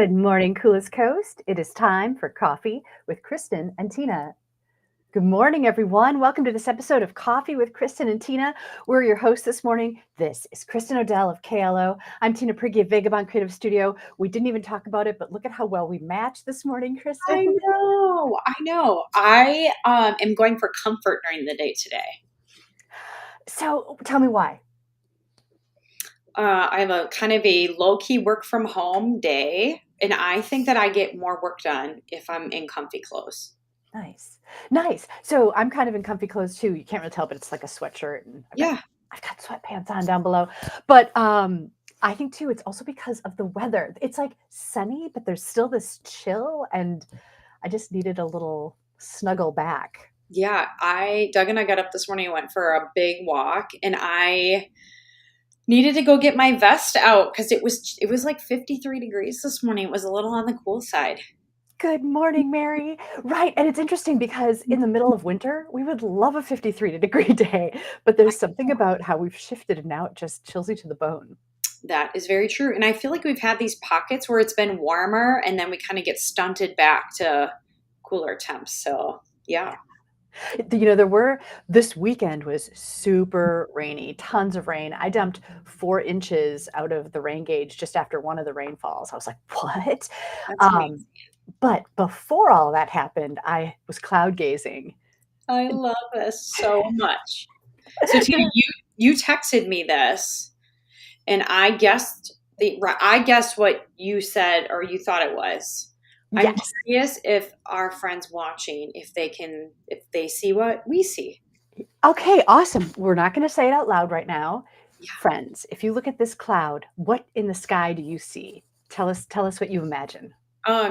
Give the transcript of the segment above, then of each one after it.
Good morning, Coolest Coast. It is time for Coffee with Kristin and Tina. Good morning, everyone. Welcome to this episode of Coffee with Kristin and Tina. We're your hosts this morning. This is Kristin Odell of KLO. I'm Tina Prigge of Vagabond Creative Studio. We didn't even talk about it, but look at how well we match this morning, Kristin. I know. I am going for comfort during the day today. So tell me why. I have a kind of a low-key work from home day, and I think that I get more work done if I'm in comfy clothes. Nice. So I'm kind of in comfy clothes too. You can't really tell, but it's like a sweatshirt. And I've got sweatpants on down below. But I think too, it's also because of the weather. It's like sunny, but there's still this chill, and I just needed a little snuggle back. Yeah, Doug and I got up this morning and went for a big walk, and I needed to go get my vest out because it was like 53 degrees this morning. It was a little on the cool side. Good morning, Mary. Right. And it's interesting because in the middle of winter, we would love a 53-degree day, but there's something about how we've shifted and now it just chills you to the bone. That is very true. And I feel like we've had these pockets where it's been warmer and then we kind of get stunted back to cooler temps. So, yeah. This weekend was super rainy, tons of rain. I dumped 4 inches out of the rain gauge just after one of the rainfalls. I was like, what? That's amazing. But before all that happened, I was cloud gazing. I love this so much. So Tina, you texted me this, and I guessed what you said or you thought it was. Yes. I'm curious if our friends watching, if they see what we see. Okay, awesome. We're not going to say it out loud right now. Yeah. Friends, if you look at this cloud, what in the sky do you see? Tell us what you imagine.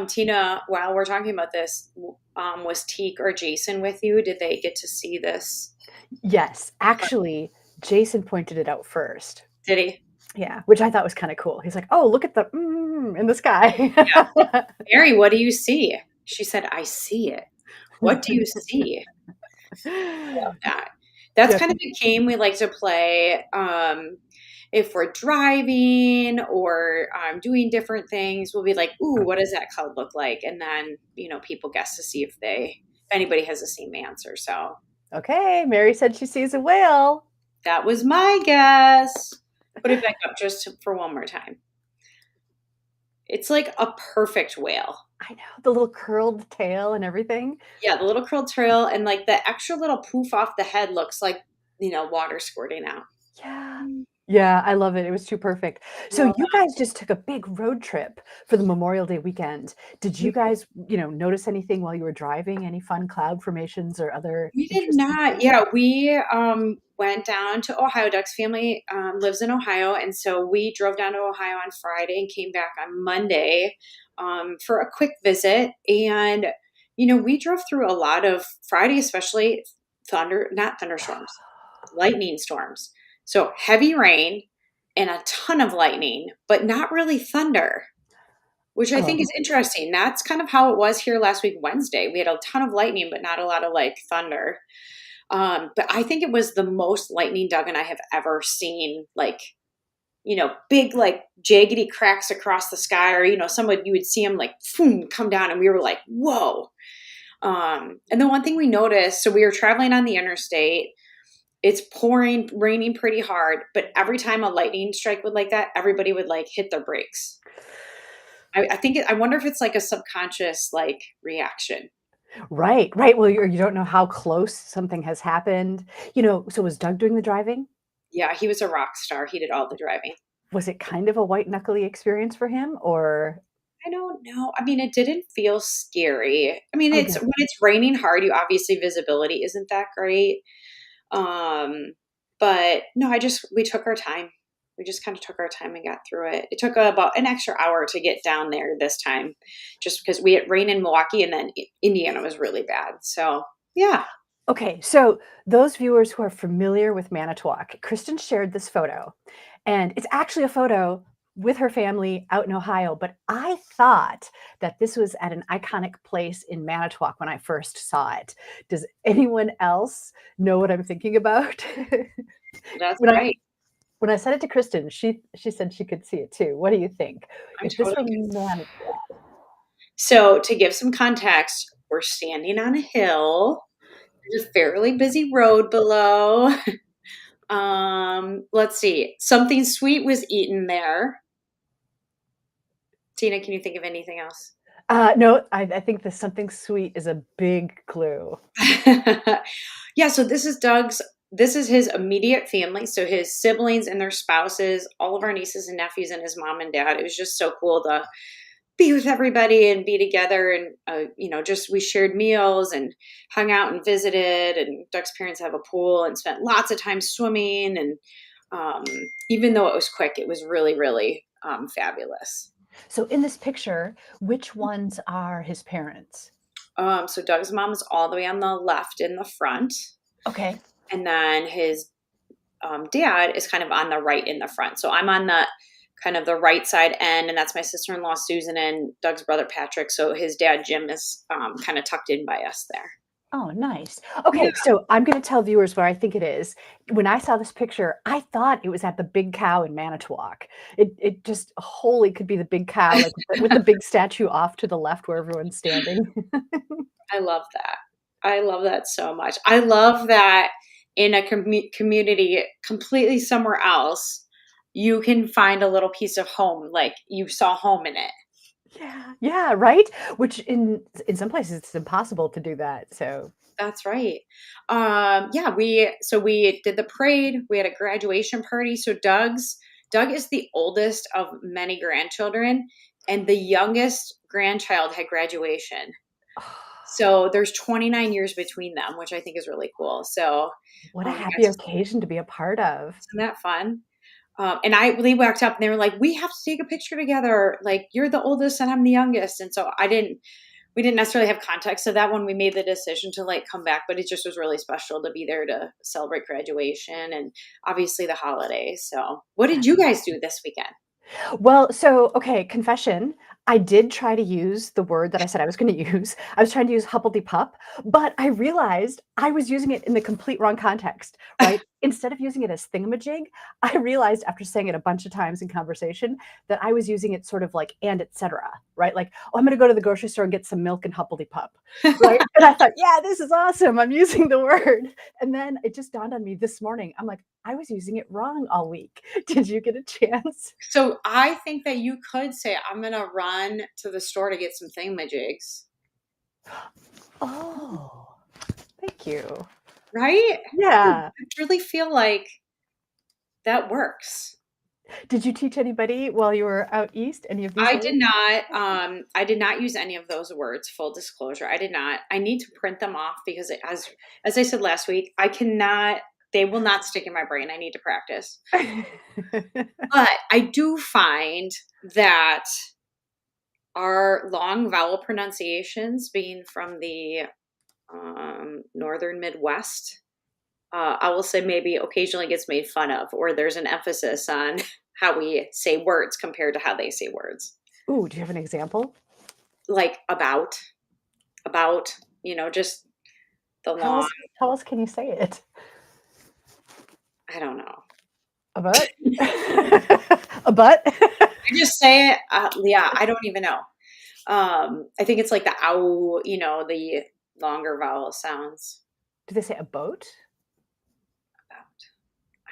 Tina, while we're talking about this, was Teak or Jason with you? Did they get to see this? Yes, actually, Jason pointed it out first. Did he? Yeah, which I thought was kind of cool. He's like, "Oh, look at the in the sky." Yeah. Mary, what do you see? She said, "I see it." What do you see? I love that. That's kind of a game we like to play. If we're driving or doing different things, we'll be like, "Ooh, what does that cloud look like?" And then, people guess to see if anybody has the same answer. So, okay, Mary said she sees a whale. That was my guess. Put it back up just for one more time. It's like a perfect whale. I know, the little curled tail and everything. Yeah, the little curled tail and like the extra little poof off the head looks like, water squirting out. Yeah, I love it. It was too perfect. So you guys just took a big road trip for the Memorial Day weekend. Did you guys, notice anything while you were driving? Any fun cloud formations or other? We did not. Yeah, we went down to Ohio. Doug's family lives in Ohio, and so we drove down to Ohio on Friday and came back on Monday for a quick visit. And we drove through a lot of Friday, especially not thunderstorms, lightning storms. So heavy rain and a ton of lightning, but not really thunder, which I think is interesting. That's kind of how it was here last week, Wednesday. We had a ton of lightning, but not a lot of thunder. But I think it was the most lightning Doug and I have ever seen, big, jaggedy cracks across the sky, or, you would see them boom, come down, and we were like, whoa. And the one thing we noticed, so we were traveling on the interstate, it's raining pretty hard, but every time a lightning strike would like that, everybody would hit their brakes. I wonder if it's a subconscious reaction. Right. Well, you don't know how close something has happened. So was Doug doing the driving? Yeah, he was a rock star. He did all the driving. Was it kind of a white knuckly experience for him, or? I don't know. I mean, it didn't feel scary. I mean, when it's raining hard, obviously visibility isn't that great. But no, we took our time. We just kind of took our time and got through it. It took about an extra hour to get down there this time, just because we had rain in Milwaukee and then Indiana was really bad. So, yeah. Okay. So those viewers who are familiar with Manitowoc, Kristin shared this photo, and it's actually a photo with her family out in Ohio, but I thought that this was at an iconic place in Manitowoc when I first saw it. Does anyone else know what I'm thinking about? That's right. When I sent it to Kristin, she said she could see it too. What do you think? I'm If this totally were good. man, So to give some context, we're standing on a hill. There's a fairly busy road below. Let's see. Something sweet was eaten there. Tina, can you think of anything else? no, I think the something sweet is a big clue. Yeah, so this is his immediate family. So his siblings and their spouses, all of our nieces and nephews, and his mom and dad. It was just so cool to be with everybody and be together. And, just we shared meals and hung out and visited. And Doug's parents have a pool and spent lots of time swimming. And um, even though it was quick, it was really, really fabulous. So in this picture, which ones are his parents? So Doug's mom is all the way on the left in the front. Okay. And then his dad is kind of on the right in the front. So I'm on the kind of the right side end, and that's my sister-in-law Susan and Doug's brother Patrick. So his dad Jim is kind of tucked in by us there. Oh, nice. Yeah. Okay, so I'm going to tell viewers where I think it is. When I saw this picture, I thought it was at the Big Cow in Manitowoc. It just wholly could be the Big Cow, like with the big statue off to the left where everyone's standing. I love that. I love that so much. I love that in a community completely somewhere else, you can find a little piece of home, like you saw home in it. Yeah, right? Which in some places it's impossible to do that. So That's right. Yeah, we did the parade. We had a graduation party. So Doug is the oldest of many grandchildren, and the youngest grandchild had graduation. So there's 29 years between them, which I think is really cool. So what a we got happy to, occasion to be a part of. isn't that fun? They walked up and they were like, "We have to take a picture together. Like you're the oldest and I'm the youngest." And so we didn't necessarily have context of that when we made the decision to like come back, but it just was really special to be there to celebrate graduation and obviously the holidays. So what did you guys do this weekend? Well, so, okay, confession. I did try to use the word that I said I was going to use. I was trying to use huppity-pup, but I realized I was using it in the complete wrong context, right? Instead of using it as thingamajig, I realized after saying it a bunch of times in conversation that I was using it sort of like and etc., right? Like, oh, I'm going to go to the grocery store and get some milk and huppity-pup, right? And I thought, yeah, this is awesome. I'm using the word. And then it just dawned on me this morning. I'm like, I was using it wrong all week. Did you get a chance? So I think that you could say, I'm going to run to the store to get some thingamajigs. Oh, thank you. Right? Yeah. I really feel like that works. Did you teach anybody while you were out east any of these words? I did not use any of those words, full disclosure. I did not. I need to print them off because as I said last week, they will not stick in my brain. I need to practice. But I do find that our long vowel pronunciations, being from the northern Midwest, I will say maybe occasionally gets made fun of, or there's an emphasis on how we say words compared to how they say words. Ooh, do you have an example? Like about, just the How long, else how else can you say it? I don't know. A butt? A butt? I just say it. Yeah, I don't even know. I think it's like the ow, the longer vowel sounds. Do they say a boat?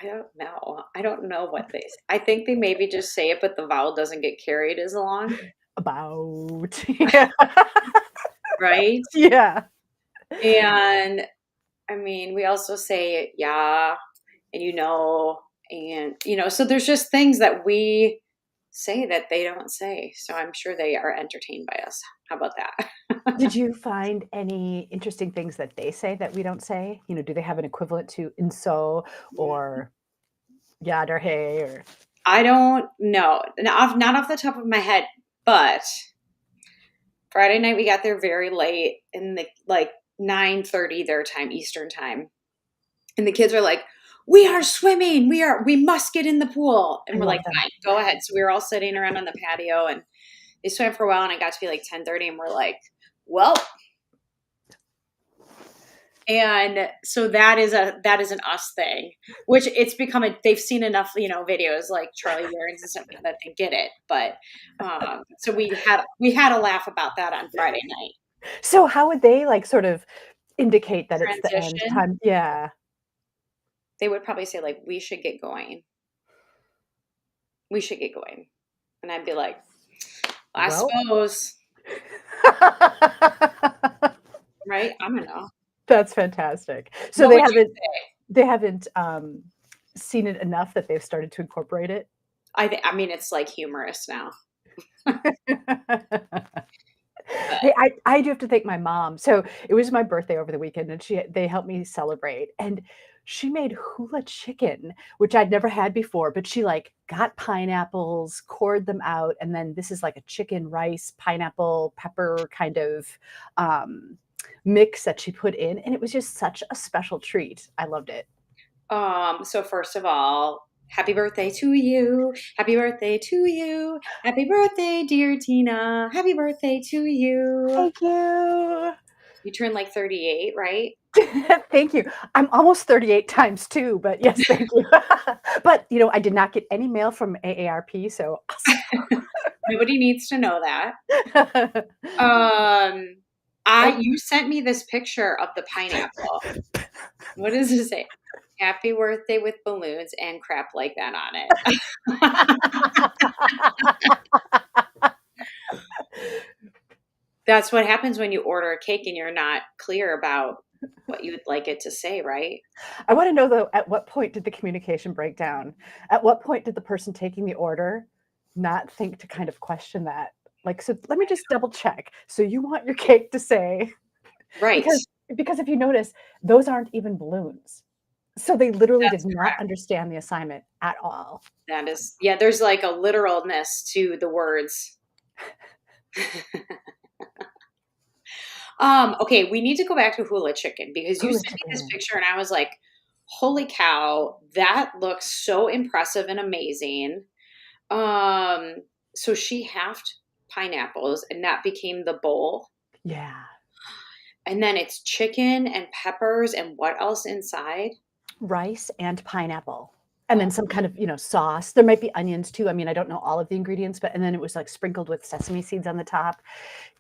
I don't know. I don't know what they say. I think they maybe just say it, but the vowel doesn't get carried as long, About. Yeah. right? Yeah. And I mean, we also say yeah, and so there's just things that we say that they don't say. So I'm sure they are entertained by us. How about that? Did you find any interesting things that they say that we don't say? Do they have an equivalent to "and so" or "yad" or "hey" or I don't know. Not off the top of my head, but Friday night we got there very late in the like 9:30 their time, Eastern time. And the kids are like, "We are swimming. We must get in the pool." I And we're love like, them. "Fine, go ahead." So we were all sitting around on the patio and they swam for a while and it got to be like 10:30 and we're like, "Well," And so that is an us thing, which it's become they've seen enough, videos like Charlie Yearns and stuff that they get it. But so we had a laugh about that on Friday night. So how would they like sort of indicate that it's the end Transition. time? Yeah. They would probably say like, we should get going. We should get going. And I'd be like, I Well. suppose, right? I don't know. That's fantastic. So What they would you haven't say? they haven't seen it enough that they've started to incorporate it? I mean, it's like humorous now. But Hey, I do have to thank my mom. So it was my birthday over the weekend, and they helped me celebrate. And she made hula chicken, which I'd never had before. But she like got pineapples, cored them out, and then this is like a chicken, rice, pineapple, pepper kind of mix that she put in, and it was just such a special treat. I loved it. so first of all, happy birthday to you. Happy birthday to you. Happy birthday, dear Tina. Happy birthday to you. Thank you. You turned like 38, right? Thank you. I'm almost 38 times 2, but yes, thank you. But, I did not get any mail from AARP, so Nobody needs to know that. awesome. You sent me this picture of the pineapple. What does it say? Happy birthday with balloons and crap like that on it. That's what happens when you order a cake and you're not clear about what you would like it to say, right? I wanna know, though, at what point did the communication break down? At what point did the person taking the order not think to kind of question that? Like, "So let me just double check. So you want your cake to say" Right. because if you notice, those aren't even balloons. So they literally did That's not correct. understand the assignment at all. That is, yeah, there's like a literalness to the words. Okay, we need to go back to hula chicken because you Hula sent me this chicken. picture and I was like, holy cow, that looks so impressive and amazing. Um, so she halved pineapples and that became the bowl. Yeah. And then it's chicken and peppers and what else inside? Rice and pineapple, and then Oh, some kind of, sauce. There might be onions too. I mean, I don't know all of the ingredients, but and then it was, like, sprinkled with sesame seeds on the top.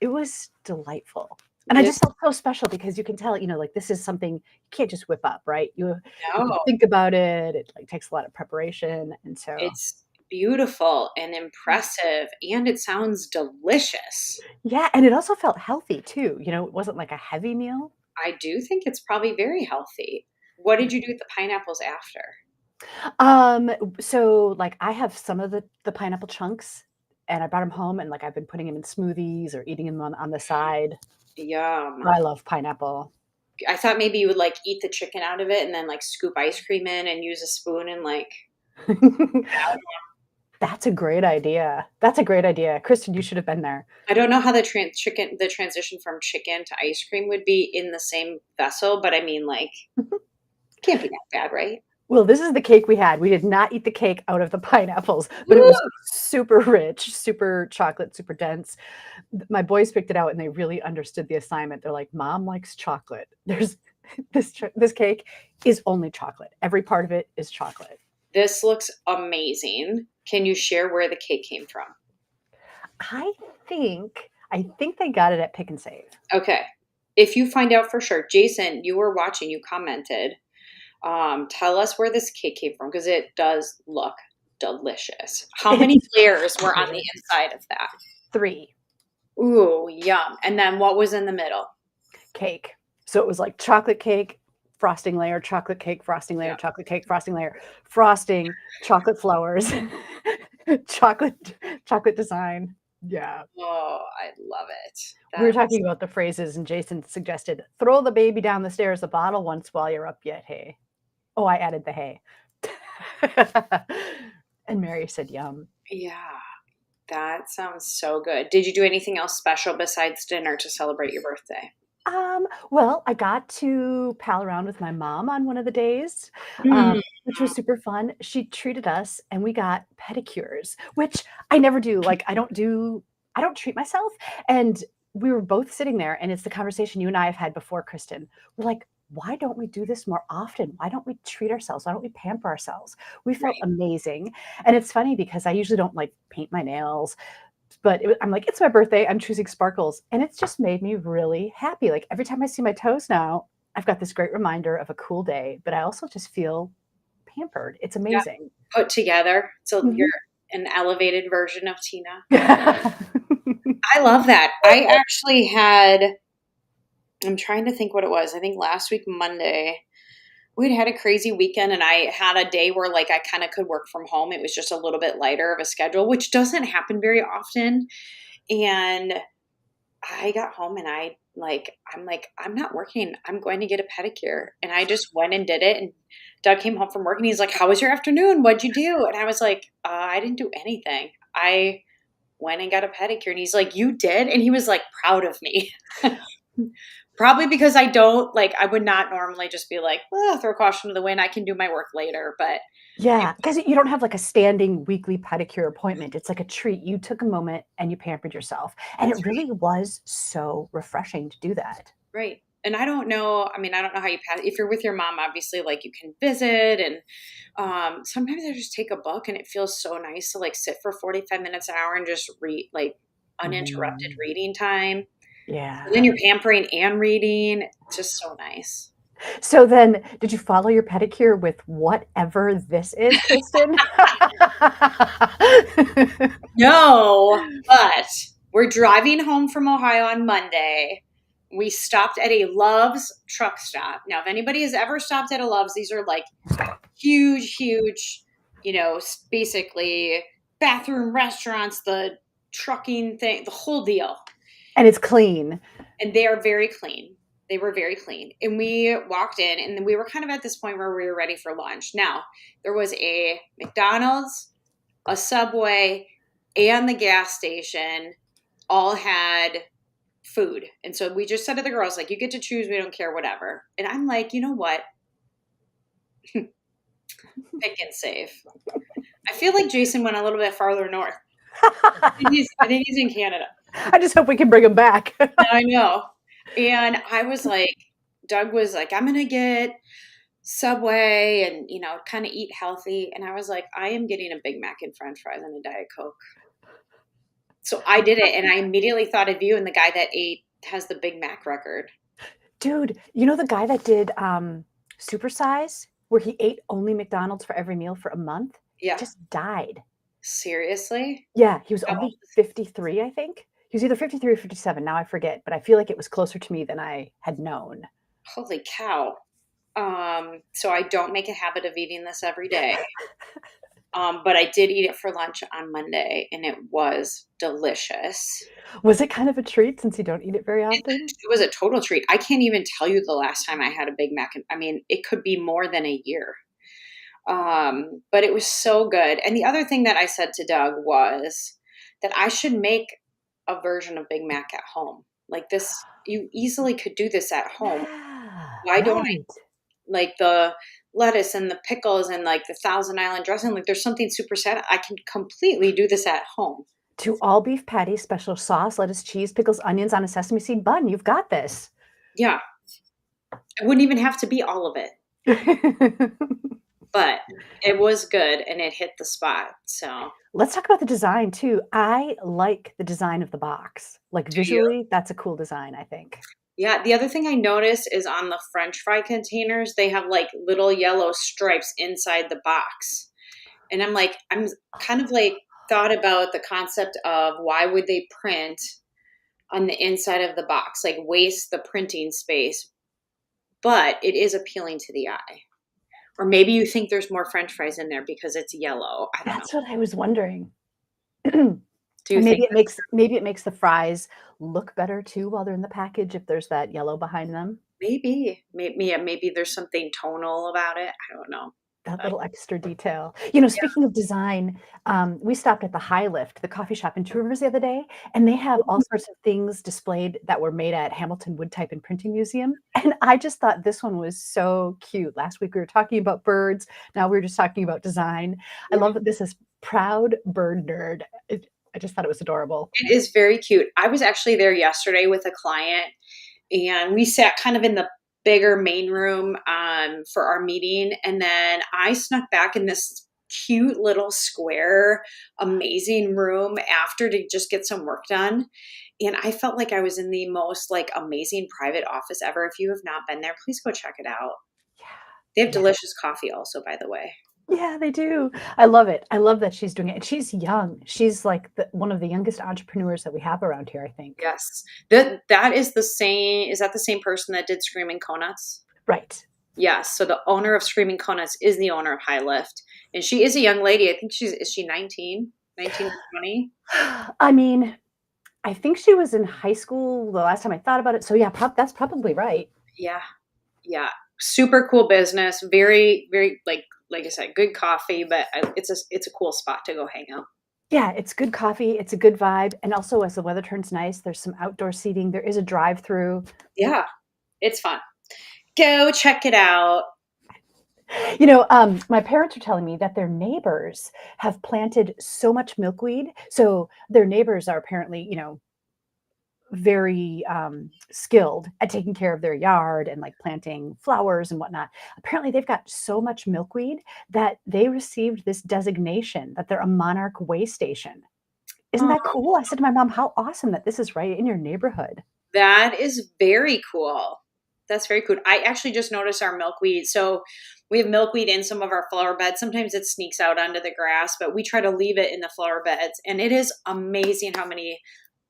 It was delightful, and I this just felt so special because you can tell, like, this is something you can't just whip up, right? You have to no, think about it. It, like, takes a lot of preparation, and so it's beautiful and impressive and it sounds delicious. yeah, and it also felt healthy too, it wasn't like a heavy meal. I do think it's probably very healthy. What did you do with the pineapples after? So, like, I have some of the pineapple chunks, and I brought them home, and, like, I've been putting them in smoothies or eating them on the side. Yum. I love pineapple. I thought maybe you would like eat the chicken out of it and then like scoop ice cream in and use a spoon and like That's a great idea. That's a great idea. Kristin, you should have been there. I don't know how the transition from chicken to ice cream would be in the same vessel, but I mean like can't be that bad, right? Well, this is the cake we had. We did not eat the cake out of the pineapples, but it Woo! was super rich, super chocolate, super dense. My boys picked it out and they really understood the assignment. They're like, "Mom likes chocolate. There's this cake is only chocolate. Every part of it is chocolate." This looks amazing. Can you share where the cake came from? I I think they got it at Pick and Save. Okay. If you find out for sure, Jason, you were watching, you commented. Tell us where this cake came from because it does look delicious. How many It's layers were on the inside of that? 3 Ooh, yum. And then what was in the middle? cake. So it was like chocolate cake, frosting layer, chocolate cake, frosting layer, Yeah. chocolate cake, frosting layer, frosting, chocolate flowers, chocolate design. Yeah. Oh, I love it. We were That's talking about the phrases and Jason suggested, "Throw the baby down the stairs, the bottle once while you're up yet, hey." Oh, I added the hey. And Mary said, "Yum." yeah, that sounds so good. Did you do anything else special besides dinner to celebrate your birthday? Well, I got to pal around with my mom on one of the days, Mm. which was super fun. She treated us and we got pedicures, which I never do. Like I don't treat myself. And we were both sitting there and it's the conversation you and I have had before, Kristin. We're like, why don't we do this more often? Why don't we treat ourselves? Why don't we pamper ourselves? We felt Right. amazing. And it's funny because I usually don't like paint my nails, but I'm like, it's my birthday. I'm choosing sparkles. And it's just made me really happy. Like every time I see my toes now, I've got this great reminder of a cool day, but I also just feel pampered. It's Yeah. amazing. Put together. So you're Mhm. an elevated version of Tina. Yeah. I love that. I actually had, I'm trying to think what it was. I think last week, Monday, we'd had a crazy weekend and I had a day where like I kind of could work from home. It was just a little bit lighter of a schedule, which doesn't happen very often. And I got home and I'm like, I'm not working. I'm going to get a pedicure. And I just went and did it. And Doug came home from work and he's like, how was your afternoon? What'd you do? And I was like, I didn't do anything. I went and got a pedicure. And he's like, you did? And he was like proud of me. Probably because I don't like, I would not normally just be like, well, throw caution to the wind. I can do my work later. But it, Yeah, because you don't have like a standing weekly pedicure appointment. It's like a treat. You took a moment and you pampered yourself. And that's it really was so refreshing to do that. right. And I don't know. I mean, I don't know how you pass. If you're with your mom, obviously, like you can visit, and sometimes I just take a book, and it feels so nice to like sit for 45 minutes, an hour, and just read like uninterrupted Mm, reading time. And then yeah. you're pampering and reading. It's just so nice. So then, did you follow your pedicure with whatever this is, Kristen? No, but we're driving home from Ohio on Monday. We stopped at a Love's truck stop. Now, if anybody has ever stopped at a Love's, these are like huge, huge, basically bathroom restaurants, the trucking thing, the whole deal. And it's clean. And they are very clean. They were very clean. And we walked in, and then we were kind of at this point where we were ready for lunch. Now, there was a McDonald's, a Subway, and the gas station all had food. And so we just said to the girls, like, you get to choose. We don't care, whatever. And I'm like, you know what? Pick and save. I feel like Jason went a little bit farther north. I think he's in Canada. I just hope we can bring them back. I know. And I was like, Doug was like, I'm going to get Subway and, kind of eat healthy. And I was like, I am getting a Big Mac and French fries and a Diet Coke. So I did it. And I immediately thought of you and the guy that has the Big Mac record. Dude, you know the guy that did Supersize, where he ate only McDonald's for every meal for a month? He Yeah. just died. Seriously? Yeah, he was How old only is 53, I think. He was either 53 or 57. Now I forget, but I feel like it was closer to me than I had known. Holy cow. So I don't make a habit of eating this every day. But I did eat it for lunch on Monday and it was delicious. Was it kind of a treat since you don't eat it very It, often? it was a total treat. I can't even tell you the last time I had a Big Mac. I mean, it could be more than a year. But it was so good. And the other thing that I said to Doug was that I should make a version of Big Mac at home. Like this, you easily could do this at home. Yeah, Why don't I right. like the lettuce and the pickles and like the Thousand Island dressing? Like there's something super sad. I can completely do this at home. 2 all beef patties, special sauce, lettuce, cheese, pickles, onions on a sesame seed bun. You've got this. Yeah. It wouldn't even have to be all of it, but it was good and it hit the spot. So Let's talk about the design too. I like the design of the box. Like do you? visually, that's a cool design, I think. Yeah, the other thing I noticed is on the French fry containers, they have like little yellow stripes inside the box. And I'm kind of like thought about the concept of why would they print on the inside of the box, like waste the printing space, but it is appealing to the eye. Or maybe you think there's more French fries in there because it's yellow. I don't know. That's what I was wondering. Do you And think that's maybe it makes the fries look better too while they're in the package if there's that yellow behind them. maybe, yeah, maybe there's something tonal about it. I don't know. That But little extra detail. You know, yeah. speaking of design, we stopped at the High Lift, the coffee shop in Two Rivers the other day, and they have all sorts of things displayed that were made at Hamilton Wood Type and Printing Museum. And I just thought this one was so cute. Last week we were talking about birds. Now we are just talking about design. I Yeah. love that this is Proud Bird Nerd. I just thought it was adorable. It is very cute. I was actually there yesterday with a client and we sat kind of in the bigger main room for our meeting. And then I snuck back in this cute little square, amazing room after to just get some work done. And I felt like I was in the most like amazing private office ever. If you have not been there, please go check it out. They have Yeah. delicious coffee also, by the way. Yeah, they do. I love it. I love that she's doing it. And she's young. She's like one of the youngest entrepreneurs that we have around here, I think. Yes. That is the same. Is that the same person that did Screaming Conuts? Right. Yes. So the owner of Screaming Conuts is the owner of High Lift. And she is a young lady. I think is she 19? 19 or 20? I mean, I think she was in high school the last time I thought about it. So yeah, that's probably right. Yeah. Yeah. Super cool business. Very, very like I said, good coffee, but it's a cool spot to go hang out. Yeah, it's good coffee. It's a good vibe. And also, as the weather turns nice, there's some outdoor seating. There is a drive-through. Yeah. It's fun. Go check it out. My parents are telling me that their neighbors have planted so much milkweed. So their neighbors are apparently, very skilled at taking care of their yard and like planting flowers and whatnot. Apparently, they've got so much milkweed that they received this designation that they're a monarch way station. Isn't that Oh, cool? I said to my mom, how awesome that this is right in your neighborhood. that is very cool. That's very cool. I actually just noticed our milkweed. So we have milkweed in some of our flower beds. Sometimes it sneaks out onto the grass, but we try to leave it in the flower beds. And it is amazing how many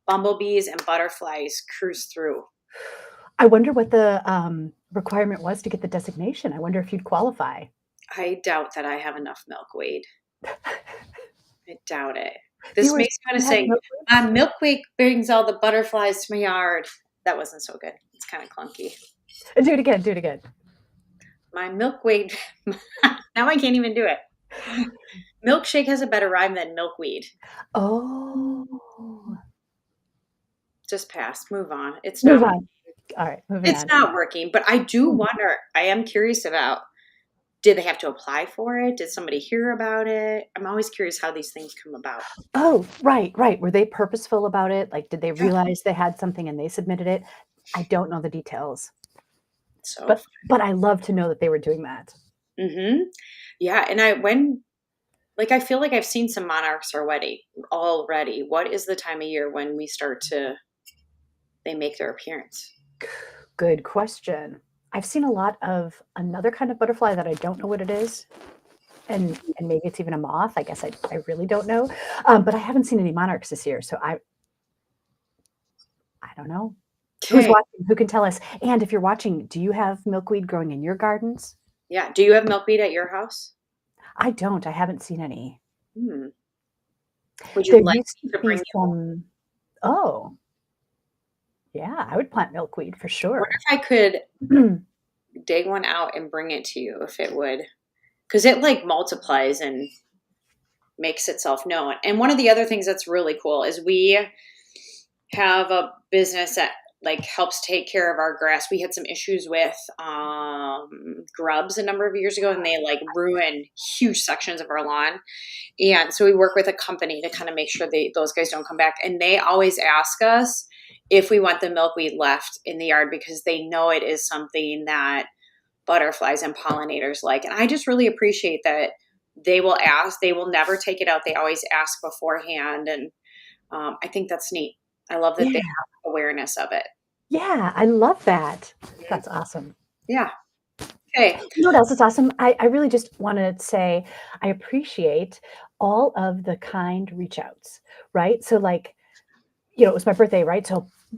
bumblebees and butterflies cruise through. I wonder what the requirement was to get the designation. I wonder if you'd qualify. I doubt that I have enough milkweed. I doubt it. This Viewers, makes me want you to have say, milkweed? my milkweed brings all the butterflies to my yard. That wasn't so good. It's kind of clunky. Do it again. Do it again. My milkweed. Now I can't even do it. Milkshake has a better rhyme than milkweed. Oh, Just pass. Move on. It's move not. on. All right, moving It's on. not working. But I do wonder. I am curious about. Did they have to apply for it? Did somebody hear about it? I'm always curious how these things come about. Oh, right, right. Were they purposeful about it? Like, did they Yeah. realize they had something and they submitted it? I don't know the details, So. but I love to know that they were doing that. Mm-hmm. Yeah, and I feel like I've seen some monarchs already. Already, what is the time of year when they make their appearance? Good question. I've seen a lot of another kind of butterfly that I don't know what it is, and maybe it's even a moth. I guess I really don't know, but I haven't seen any monarchs this year, so I don't know. Who's Okay. watching? Who can tell us? And if you're watching, do you have milkweed growing in your gardens? Yeah. Do you have milkweed at your house? I don't. I haven't seen any. Hmm. Would you There like used me to to be bring you one? some. Oh, yeah, I would plant milkweed for I wonder sure. if I could dig one out and bring it to you if it would, because it like multiplies and makes itself known. And one of the other things that's really cool is we have a business that like helps take care of our grass. We had some issues with grubs a number of years ago, and they like ruin huge sections of our lawn. And so we work with a company to kind of make sure those guys don't come back. And they always ask us if we want the milkweed left in the yard because they know it is something that butterflies and pollinators like. And I just really appreciate that they will ask. They will never take it out. They always ask beforehand. And I think that's neat. I love that they Yeah, have awareness of it. yeah, I love that. Mhm. That's awesome. Yeah. Okay. You know what else is awesome? I really just want to say I appreciate all of the kind reach outs, right? So, like, it was my birthday, right?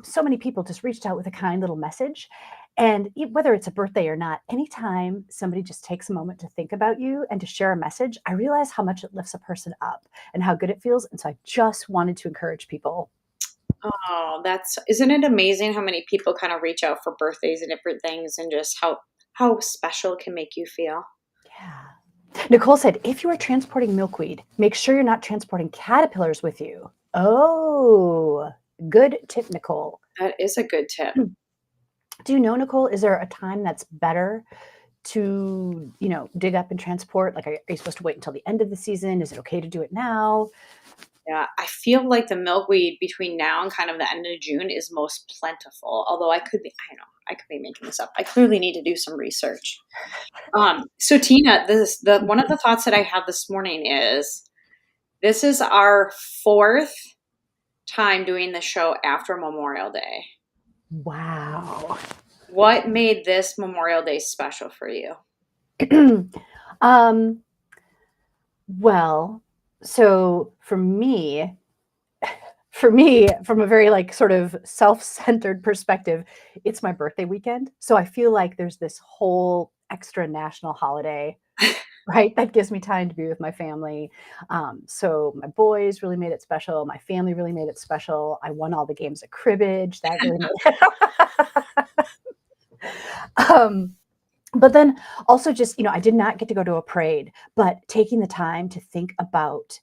So many people just reached out with a kind little message. And whether it's a birthday or not, anytime somebody just takes a moment to think about you and to share a message, I realize how much it lifts a person up and how good it feels. And so I just wanted to encourage people. Oh, isn't it amazing how many people kind of reach out for birthdays and different things and just how special it can make you feel? Yeah. Nicole said, if you are transporting milkweed, make sure you're not transporting caterpillars with you. Oh, good tip, Nicole. That is a good tip. Do you know, Nicole, is there a time that's better to, dig up and transport? Like, are you supposed to wait until the end of the season? Is it okay to do it now? Yeah, I feel like the milkweed between now and kind of the end of June is most plentiful. Although I don't know, I could be making this up. I clearly need to do some research. So Tina, the one of the thoughts that I had this morning is this is our fourth time doing the show after Memorial Day. Wow. What made this Memorial Day special for you? um, well, so for me, from a very like sort of self-centered perspective, it's my birthday weekend. So I feel like there's this whole extra national holiday, right? That gives me time to be with my family. So my boys really made it special. My family really made it special. I won all the games of cribbage. That really made it. um, but then also just, I did not get to go to a parade, but taking the time to think about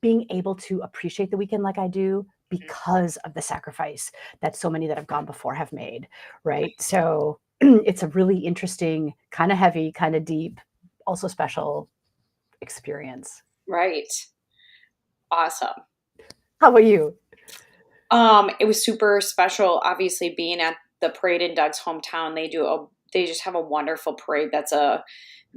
being able to appreciate the weekend like I do because of the sacrifice that so many that have gone before have made, right? So it's a really interesting, kind of heavy, kind of deep, also special experience. Right. Awesome. How about you? It was super special, obviously being at the parade in Doug's hometown. They just have a wonderful parade.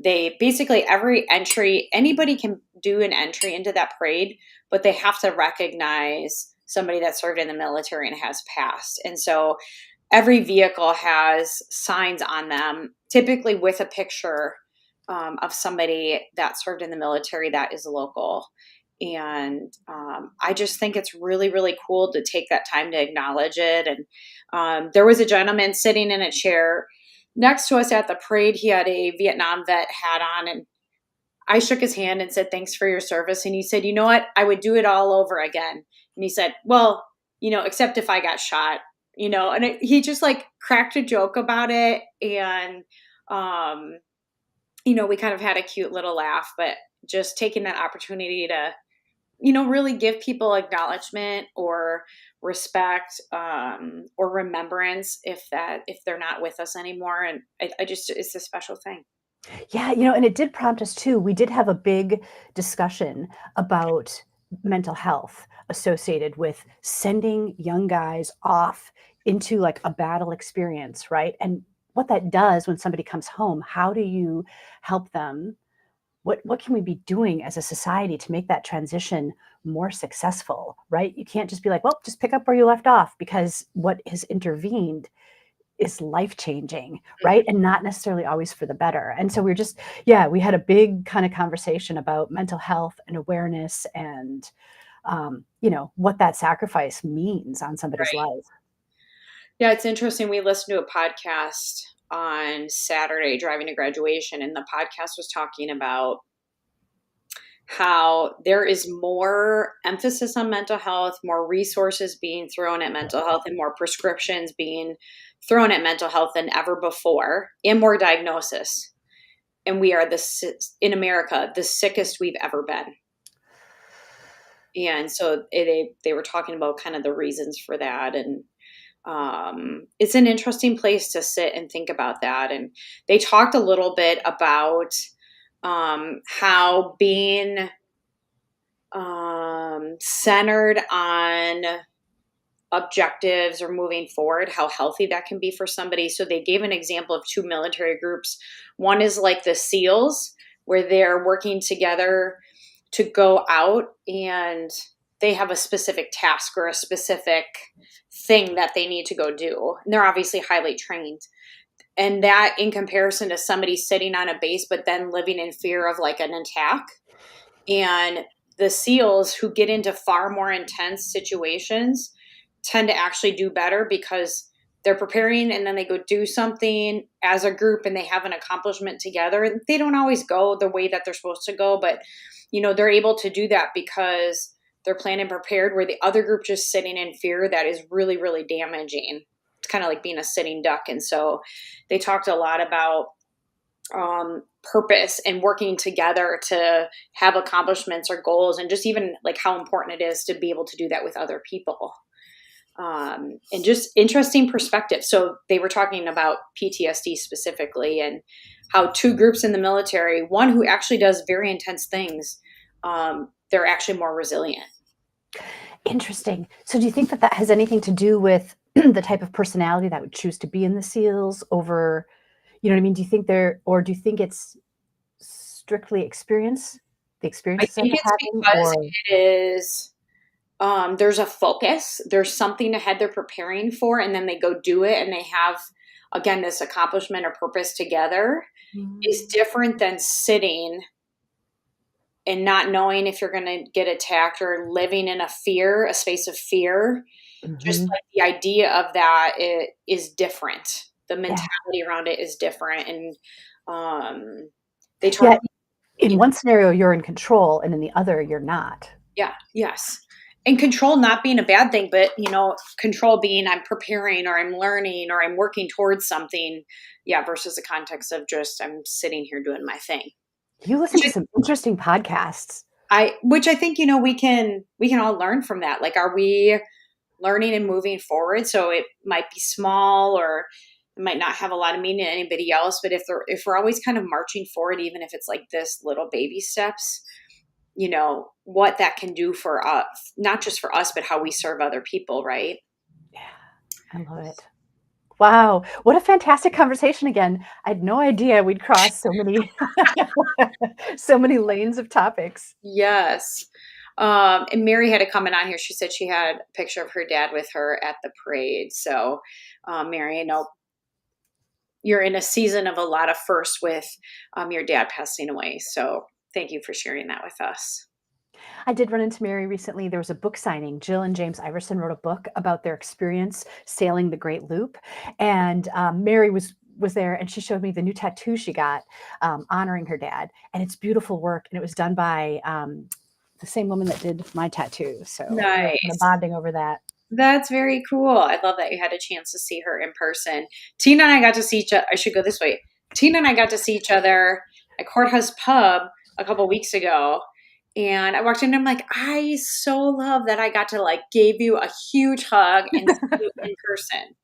They basically every entry, anybody can do an entry into that parade, but they have to recognize somebody that served in the military and has passed. And so every vehicle has signs on them, typically with a picture of somebody that served in the military that is local. And I just think it's really, really cool to take that time to acknowledge it. And there was a gentleman sitting in a chair next to us at the parade. He had a Vietnam vet hat on, and I shook his hand and said, "Thanks for your service." And he said, "You know what? I would do it all over again." And he said, "Well, except if I got shot, and he just like cracked a joke about it. And, we kind of had a cute little laugh, but just taking that opportunity to, really give people acknowledgement or respect, or remembrance if they're not with us anymore. And it's a special thing. Yeah, and it did prompt us too. We did have a big discussion about mental health associated with sending young guys off into like a battle experience, right? And what that does when somebody comes home, how do you help them? What can we be doing as a society to make that transition more successful, right? You can't just be like, well, just pick up where you left off, because what has intervened is life changing, right? And not necessarily always for the better. And so we had a big kind of conversation about mental health and awareness and, what that sacrifice means on somebody's Right. life. Yeah, it's interesting. We listened to a podcast on Saturday driving to graduation, and the podcast was talking about how there is more emphasis on mental health, more resources being thrown at mental health, and more prescriptions being thrown at mental health than ever before, and more diagnosis. And we are in America, the sickest we've ever been. And so they were talking about kind of the reasons for that. And it's an interesting place to sit and think about that. And they talked a little bit about how being centered on objectives or moving forward, how healthy that can be for somebody. So they gave an example of two military groups. One is like the SEALs, where they're working together to go out and they have a specific task or a specific thing that they need to go do. And they're obviously highly trained. And that in comparison to somebody sitting on a base, but then living in fear of like an attack. And the SEALs who get into far more intense situations tend to actually do better because they're preparing and then they go do something as a group and they have an accomplishment together. They don't always go the way that they're supposed to go, but they're able to do that because they're planned and prepared, where the other group just sitting in fear, that is really, really damaging. It's kind of like being a sitting duck. And so they talked a lot about purpose and working together to have accomplishments or goals, and just even like how important it is to be able to do that with other people. And just interesting perspective. So they were talking about PTSD specifically, and how two groups in the military, one who actually does very intense things, they're actually more resilient. Interesting. So do you think that that has anything to do with the type of personality that would choose to be in the SEALs over, you know what I mean? Do you think or do you think it's strictly the I experiences that think they're it's having, because or it is there's a focus, there's something ahead they're preparing for, and then they go do it, and they have, again, this accomplishment or purpose together is Mm, different than sitting and not knowing if you're going to get attacked or living in a space of fear. Just mhm. like the idea of that is different. The Yeah. mentality around it is different. And they talk, Yeah, in you know, one scenario, you're in control, and in the other, you're not. yeah, yes. And control not being a bad thing, but control being I'm preparing or I'm learning or I'm working towards something. Yeah, versus the context of just I'm sitting here doing my thing. You listen Which to some interesting podcasts. which I think, we can all learn from that. Like, are we learning and moving forward? So it might be small, or it might not have a lot of meaning to anybody else. But if we're always kind of marching forward, even if it's like this little baby steps, what that can do for us, not just for us, but how we serve other people, right? Yeah, I love it. Wow, what a fantastic conversation again. I had no idea we'd cross so many so many lanes of topics. Yes. And Mary had a comment on here. She said she had a picture of her dad with her at the parade. So, Mary, I know you're in a season of a lot of firsts with your dad passing away. So, thank you for sharing that with us. I did run into Mary recently. There was a book signing. Jill and James Iverson wrote a book about their experience sailing the Great Loop, and Mary was there, and she showed me the new tattoo she got honoring her dad, and it's beautiful work, and it was done by the same woman that did my tattoo. So we were kind of Nice. bonding over that. That's very cool. I love that you had a chance to see her in person. Tina and I got to see each other. I should go this way. Tina and I got to see each other at Courthouse Pub a couple weeks ago. And I walked in and I'm like, I so love that I got to like give you a huge hug and see you in person.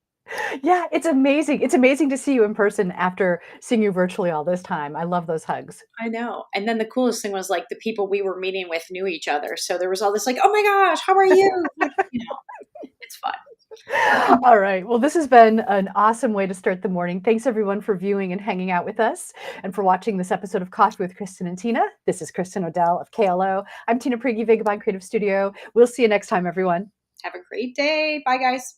Yeah, it's amazing. It's amazing to see you in person after seeing you virtually all this time. I love those hugs. I know. And then the coolest thing was like the people we were meeting with knew each other. So there was all this like, oh my gosh, how are you? It's fun. All right. Well, this has been an awesome way to start the morning. Thanks everyone for viewing and hanging out with us and for watching this episode of Coffee with Kristin and Tina. This is Kristin Odell of KLO. I'm Tina Prigge, Vagabond Creative Studio. We'll see you next time, everyone. Have a great day. Bye, guys.